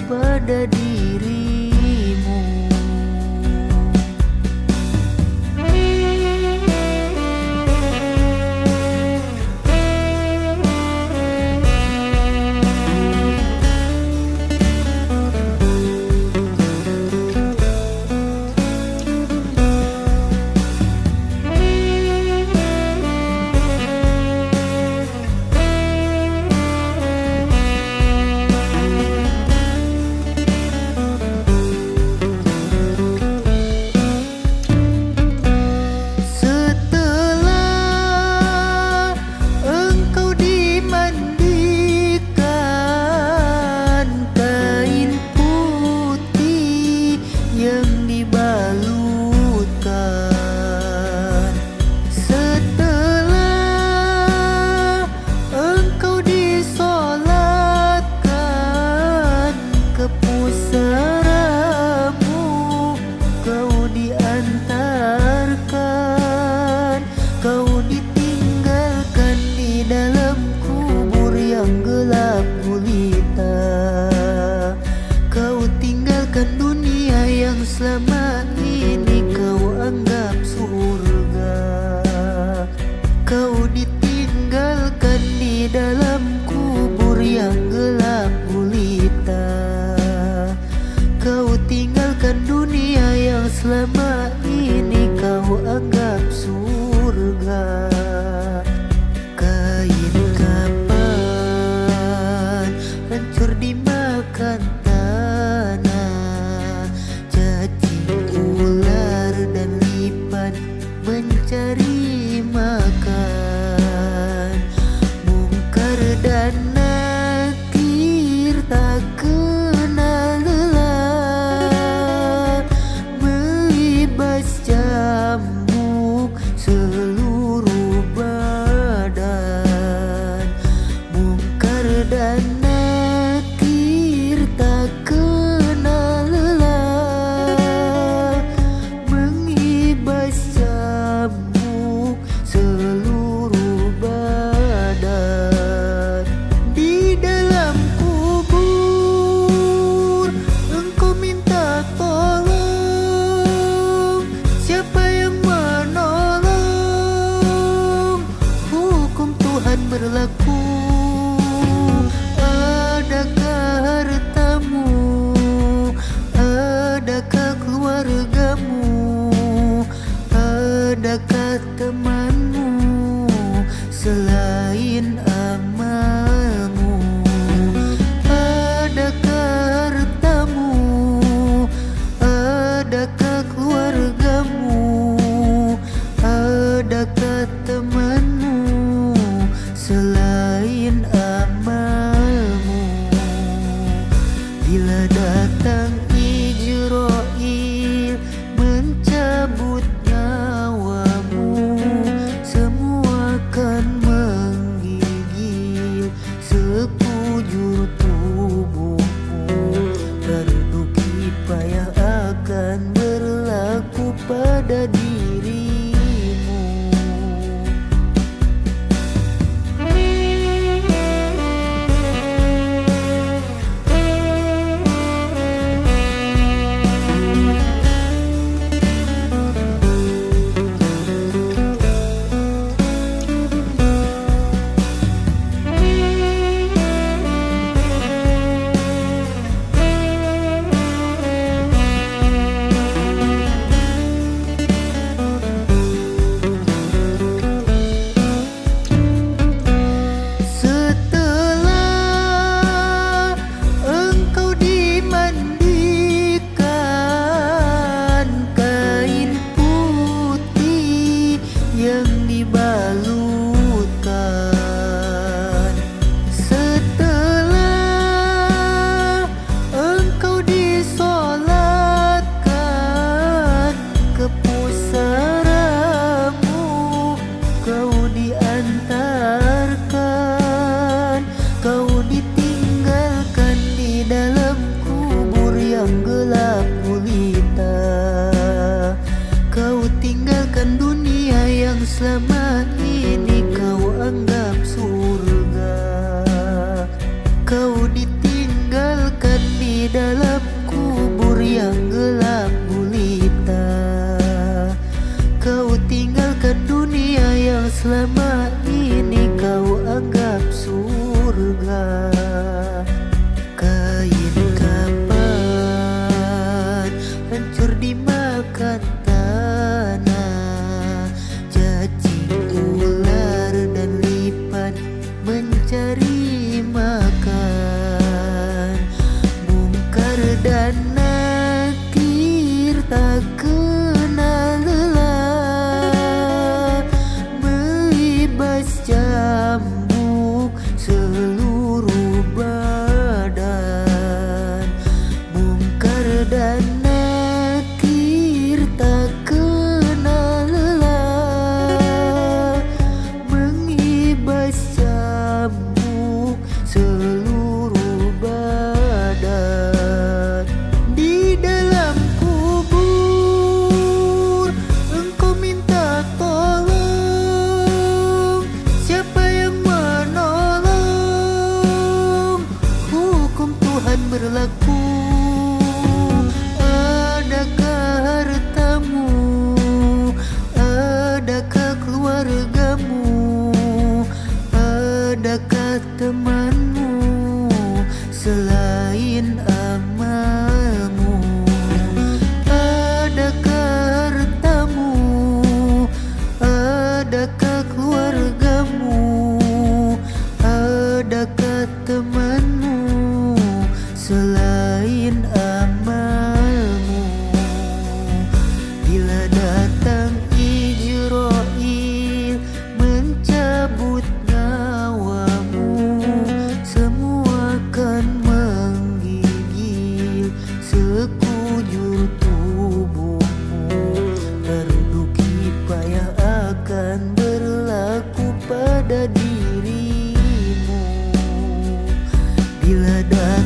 pada dirimu. Selama ini kau anggap surga, kau ditinggalkan di dalam kubur yang gelap gulita. Kau tinggalkan dunia yang selama ini kau anggap surga. Kain kapan hancur dimakan mencari makan, mungkar dan nakir tak kenal lelah, melibas cambuk seluruh badan. Mungkar dan nakir tak kenal lelah, menghibas seluruh badan. Di dalam kubur engkau minta tolong, siapa yang menolong? Hukum Tuhan berlaku. Adakah hartamu? Adakah keluargamu? Adakah temanmu selain amalmu? Adakah hartamu? Adakah keluargamu? Adakah temanmu selain amalmu? Bila datang Ijroil mencabut nyawamu, semua akan menggigil sekujur tubuhmu. Fardu kifayah akan berlaku pada dirimu. dalam kubur yang gelap gulita. Kau tinggalkan dunia yang selama ini kau anggap surga. Kain kapan hancur dimakan tanah, cacing ular dan lipan mencari makan. Mungkar dan nakir tak kenal lelah, melibas cambuk seluruh badan. Mungkar dan nakir tak kenal lelah, menghibas cambuk seluruh badan. Di dalam kubur engkau minta tolong, siapa yang menolong? Hukum Tuhan berlaku. Adakah hartamu? Adakah keluargamu? Adakah temanmu selain amalmu? Adakah hartamu? Adakah keluargamu? Adakah temanmu selain amalmu? Bila datang Ijrail mencabut nyawamu, semua akan menggigil sekujur tubuhmu. Terduki payah akan berlaku pada dirimu. Bila datang